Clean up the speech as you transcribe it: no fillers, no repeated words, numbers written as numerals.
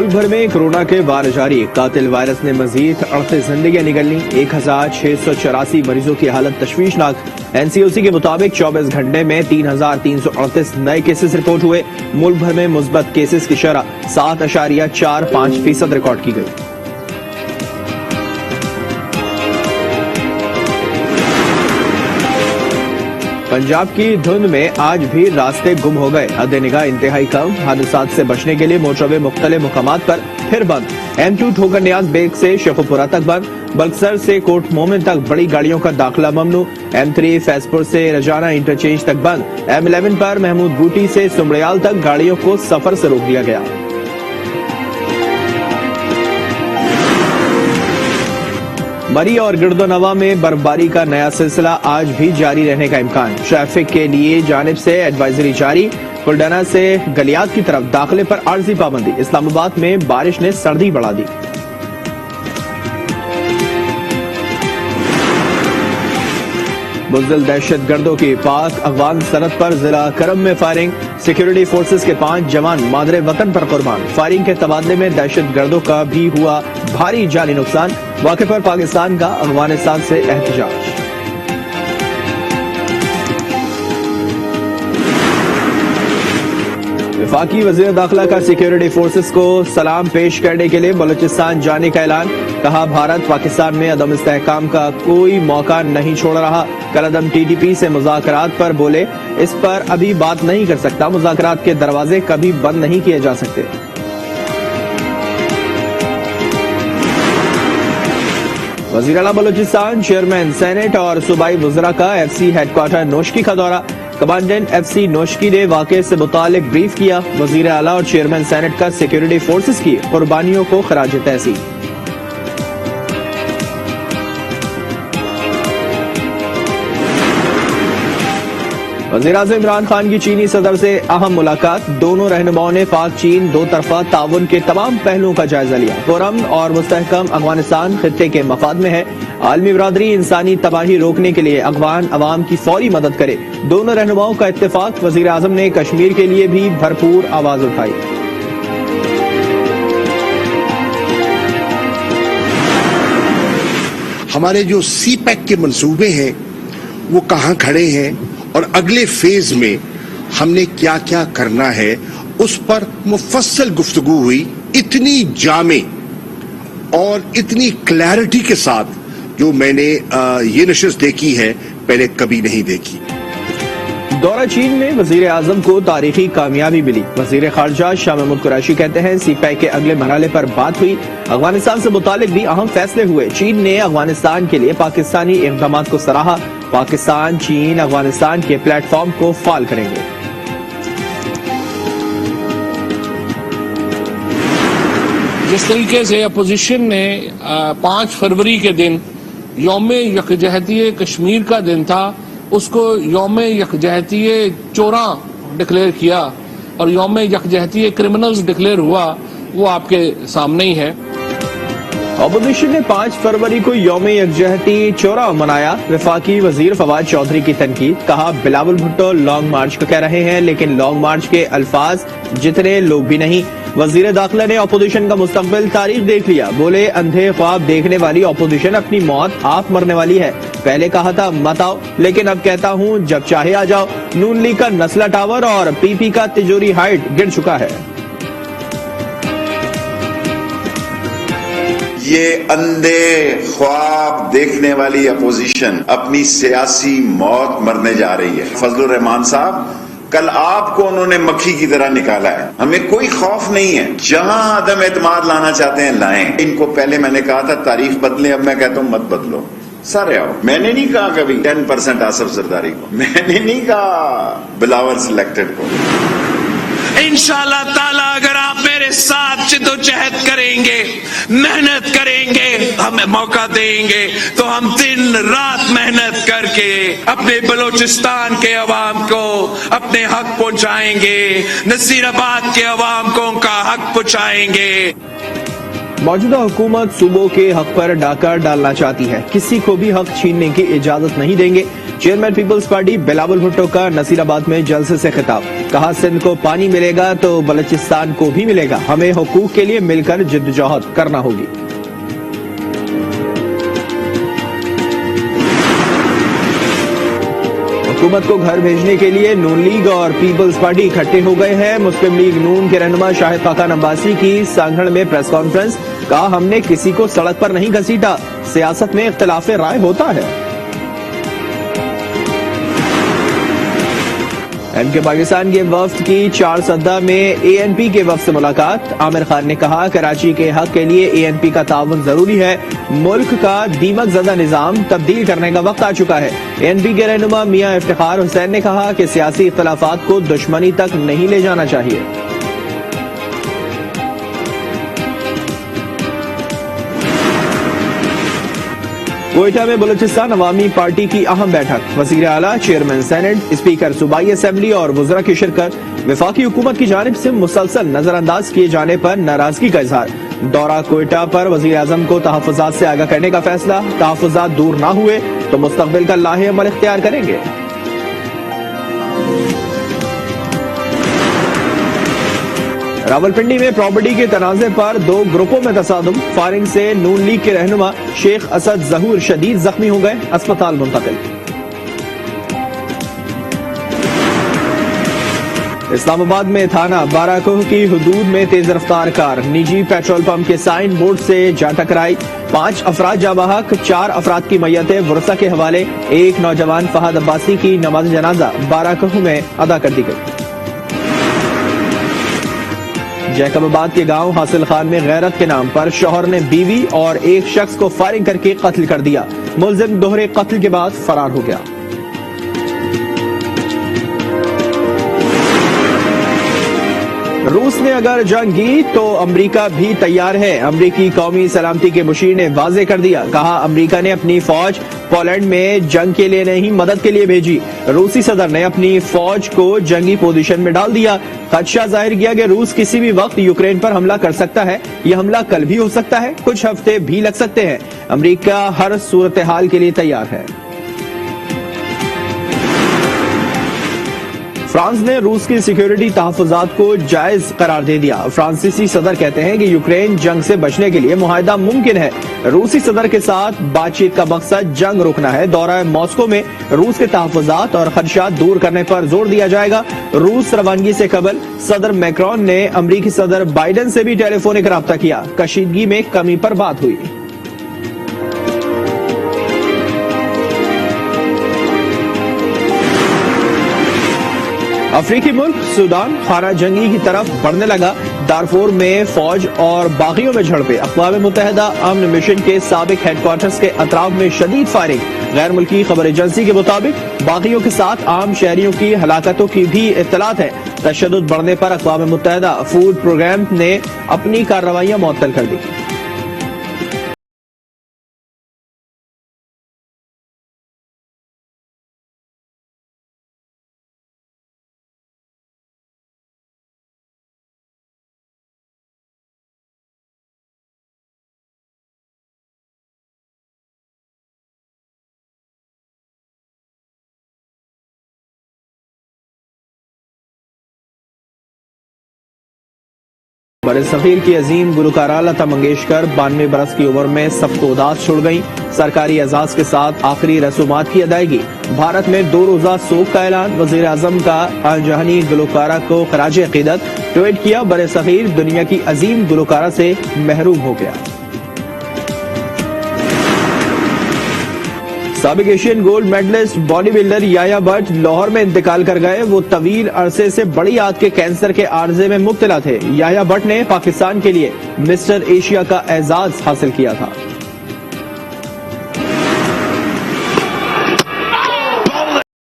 मुल्क भर में कोरोना के वार जारी। कातिल वायरस ने मजीद 38 जिंदगियां निगल ली। 1684 मरीजों की हालत तशवीशनाक। NCOC के मुताबिक 24 घंटे में 3338 नए केसेस रिपोर्ट हुए। मुल्क भर में मुस्बत केसेस की शरह 7.45% रिकॉर्ड की गई। पंजाब की धुंध में आज भी रास्ते गुम हो गए। हद निगाह इंतहाई कम। हादसात से बचने के लिए मोटरवे मुख्तलिफ मुकामात पर फिर बंद। M2 ठोकर नियाज बेग से शेखुपुरा तक बंद। बलकसर से कोट मोमिन तक बड़ी गाड़ियों का दाखिला ममनू। M3 फैजपुर से रजाना इंटरचेंज तक बंद। M11 पर महमूद बूटी से सुमड़ियाल तक गाड़ियों को सफर से रोक दिया गया। मरी और गिरदोनवा में बर्फबारी का नया सिलसिला आज भी जारी रहने का इम्कान। ट्रैफिक के लिए जानिब से एडवाइजरी जारी। कुलडाना से गलियात की तरफ दाखिले पर आर्जी पाबंदी। इस्लामाबाद में बारिश ने सर्दी बढ़ा दी। बुज़दिल दहशतगर्दों की पाक अफगान सरहद पर जिला करम में फायरिंग। सिक्योरिटी फोर्सेस के 5 जवान मादरे वतन पर कुर्बान। फायरिंग के तबादले में दहशतगर्दों का भी हुआ भारी जानी नुकसान। वाक़े पर पाकिस्तान का अफगानिस्तान से एहतजाज। वफाकी वज़ीर दाखिला का सिक्योरिटी फोर्सेस को सलाम पेश करने के लिए बलूचिस्तान जाने का ऐलान। कहा भारत पाकिस्तान में अदम इस्तेहकाम का कोई मौका नहीं छोड़ रहा। कल अदम TTP से मुज़ाकरात पर बोले, इस पर अभी बात नहीं कर सकता। मुज़ाकरात के दरवाजे कभी बंद नहीं किए जा सकते। वज़ीर आला बलूचिस्तान चेयरमैन सेनेट और सूबाई वज़रा का FC हेडक्वार्टर नोशकी का दौरा। कमांडेंट FC नोशकी ने वाक़े से मुतालिक ब्रीफ किया। वज़ीर आला और चेयरमैन सेनेट का सिक्योरिटी फोर्सेस की कुर्बानियों को खराज तहसीन। वज़ीर-ए-आज़म इमरान खान की चीनी सदर से अहम मुलाकात। दोनों रहनुमाओं ने पाक चीन दो तरफा ताउन के तमाम पहलुओं का जायजा लिया। पुरअमन और मुस्तहकम अफगानिस्तान खित्ते के मफाद में है। आलमी बिरादरी इंसानी तबाही रोकने के लिए अफगान अवाम की फौरी मदद करे। दोनों रहनुमाओं का इत्तेफाक। वज़ीर-ए-आज़म ने कश्मीर के लिए भी भरपूर आवाज उठाई। हमारे जो CPEC के मंसूबे हैं वो कहाँ खड़े हैं और अगले फेज में हमने क्या क्या करना है, उस पर मुफस्सल गुफ्तगू हुई। इतनी जामे और इतनी क्लैरिटी के साथ जो मैंने ये नशिस्त देखी है पहले कभी नहीं देखी। दौरा चीन में वज़ीर आज़म को तारीखी कामयाबी मिली। वज़ीर ख़ारजा शाह महमूद कुरैशी कहते हैं CPEC के अगले मरहले पर बात हुई। अफगानिस्तान से मुतालिक भी अहम फैसले हुए। चीन ने अफगानिस्तान के लिए पाकिस्तानी इक़दामात को सराहा। पाकिस्तान चीन अफगानिस्तान के प्लेटफॉर्म को फाल करेंगे। जिस तरीके से अपोजिशन ने 5 फरवरी के दिन यौम यकजहती कश्मीर का दिन था, उसको यौम यकजहती चोरा डिक्लेयर किया और यौम यकजहती क्रिमिनल्स डिक्लेयर हुआ, वो आपके सामने ही है। अपोजिशन ने 5 फरवरी को यौम यकजहती चोरा मनाया। वफाकी वजीर फवाद चौधरी की तनकीद। कहा बिलावल भुट्टो लॉन्ग मार्च का कह रहे हैं, लेकिन लॉन्ग मार्च के अल्फाज जितने लोग भी नहीं। वजीर दाखिला ने अपोजिशन का मुस्तकबिल तारीख देख लिया। बोले अंधे ख्वाब देखने वाली अपोजिशन अपनी मौत आप मरने वाली है। पहले कहा था मत आओ, लेकिन अब कहता हूँ जब चाहे आ जाओ। नून लीग का नस्ला टावर और PP का तिजोरी हाइट गिर चुका है। ये अंधे ख्वाब देखने वाली अपोजिशन अपनी सियासी मौत मरने जा रही है। फजलुर रहमान साहब, कल आपको उन्होंने मक्खी की तरह निकाला है। हमें कोई खौफ नहीं है। जहां आदम एतमाद लाना चाहते हैं लाएं। इनको पहले मैंने कहा था तारीख बदले, अब मैं कहता हूं मत बदलो, सारे आओ। मैंने नहीं कहा कभी 10% आसिफ जरदारी को, मैंने नहीं कहा बिलावल सिलेक्टेड को। इंशाअल्लाह ताला अगर आप मेरे साथ जिद्दोजहद करेंगे, मेहनत करेंगे, हमें मौका देंगे, तो हम दिन रात मेहनत करके अपने बलूचिस्तान के अवाम को अपने हक पहुंचाएंगे। नसीराबाद के अवाम को उनका हक पहुंचाएंगे। मौजूदा हुकूमत सूबों के हक पर डाका डालना चाहती है, किसी को भी हक छीनने की इजाजत नहीं देंगे। Chairman Peoples Party Bilawal Bhutto का नसीराबाद में जलसे से खिताब, कहा सिंध को पानी मिलेगा तो बलूचिस्तान को भी मिलेगा, हमें हुकूक के लिए मिलकर जिद्दोजहद करना होगी। हुकूमत को घर भेजने के लिए नून लीग और पीपल्स पार्टी इकट्ठे हो गए हैं। मुस्लिम लीग नून के रहनुमा शाहिद खाकान अब्बासी की सांगड़ में प्रेस कॉन्फ्रेंस, कहा हमने किसी को सड़क पर नहीं घसीटा, सियासत में इख्तिलाफ राय होता है। एमके पाकिस्तान के वफ्द की 4 सद्दा में ANP के वफ्द से मुलाकात, आमिर खान ने कहा कराची के हक के लिए ANP का ताउन जरूरी है, मुल्क का दीमक ज़दा निज़ाम तब्दील करने का वक्त आ चुका है। ANP के रहनुमा मियां इफ्तिखार हुसैन ने कहा कि सियासी इख्तिलाफात को दुश्मनी तक नहीं ले जाना चाहिए। कोयटा में बलूचिस्तान अवामी पार्टी की अहम बैठक, वज़ीर आला, चेयरमैन सेनेट, स्पीकर सूबाई असेंबली और वज़रा की शिरकत। वफाकी हुकूमत की जानिब से मुसलसल नजरअंदाज किए जाने पर नाराजगी का इजहार। दौरा कोयटा पर वज़ीर आज़म को तहफ़्फ़ुज़ात से आगाह करने का फैसला, तहफ़्फ़ुज़ात दूर न हुए तो मुस्तक़बिल का लाहे अमल इख्तियार करेंगे। रावलपिंडी में प्रॉपर्टी के तनाज़े पर 2 ग्रुपों में तसादुम, फायरिंग से नून लीग के रहनुमा शेख असद ज़हूर शदीद जख्मी हो गए, अस्पताल मुंतकिल। इस्लामाबाद में थाना बाराकोह की हुदूद में तेज रफ्तार कार निजी पेट्रोल पंप के साइन बोर्ड से जा टकराई, 5 अफराद जाबहक, 4 अफराद की मैयतें वुरसा के हवाले। एक नौजवान फहद अब्बासी की नमाज जनाजा बाराकोह में अदा कर दी गई। जैकबाबाद के गांव हासिल खान में गैरत के नाम पर शौहर ने बीवी और एक शख्स को फायरिंग करके कत्ल कर दिया, मुलजिम दोहरे कत्ल के बाद फरार हो गया। रूस ने अगर जंग की तो अमेरिका भी तैयार है, अमेरिकी कौमी सलामती के मुशीर ने वाजे कर दिया, कहा अमेरिका ने अपनी फौज पोलैंड में जंग के लिए नहीं मदद के लिए भेजी। रूसी सदर ने अपनी फौज को जंगी पोजीशन में डाल दिया, खदशा जाहिर किया कि रूस किसी भी वक्त यूक्रेन पर हमला कर सकता है, यह हमला कल भी हो सकता है, कुछ हफ्ते भी लग सकते हैं, अमेरिका हर सूरत हाल के लिए तैयार है। फ्रांस ने रूस की सिक्योरिटी तहफ़्फ़ुज़ात को जायज करार दे दिया। फ्रांसीसी सदर कहते हैं कि यूक्रेन जंग से बचने के लिए मुआहदा मुमकिन है। रूसी सदर के साथ बातचीत का मकसद जंग रोकना है। दौरा मॉस्को में रूस के तहफ़्फ़ुज़ात और खदशात दूर करने पर जोर दिया जाएगा। रूस रवानगी से कबल सदर मैक्रोन ने अमरीकी सदर बाइडन से भी टेलीफोनिक राब्ता किया, कशीदगी में कमी पर बात हुई। अफ्रीकी मुल्क सूडान खाना जंगी की तरफ बढ़ने लगा, दारफूर में फौज और बागियों में झड़पें, अक़वाम मुत्तहिदा अमन मिशन के साबिक हेडक्वार्टर्स के अतराफ में शदीद फायरिंग। गैर मुल्की खबर एजेंसी के मुताबिक बागियों के साथ आम शहरियों की हलाकतों की भी इत्तलात है। तशद्दुद बढ़ने पर अक़वाम मुत्तहिदा फूड प्रोग्राम ने अपनी कार्रवाइयां मुअत्तल कर दी। बड़े सफीर की अजीम गुलकारा लता मंगेशकर 92 बरस की उम्र में सबको उदास छोड़ गईं। सरकारी एजाज के साथ आखिरी रसूमात की अदायगी। भारत में 2 रोजा सोग का ऐलान। वजीर आजम का आलजहानी गुलकारा को खराज अकीदत ट्वीट किया। बड़े सफीर दुनिया की अजीम गुलकारा से महरूम हो गया। साबिक Asian gold medalist body builder Yahya Bhatt Lahore में इंतकाल कर गए। वो तवील अरसे से बड़ी आंत के कैंसर के आर्जे में मुब्तला थे। याया भट्ट ने पाकिस्तान के लिए मिस्टर एशिया का एजाज हासिल किया था।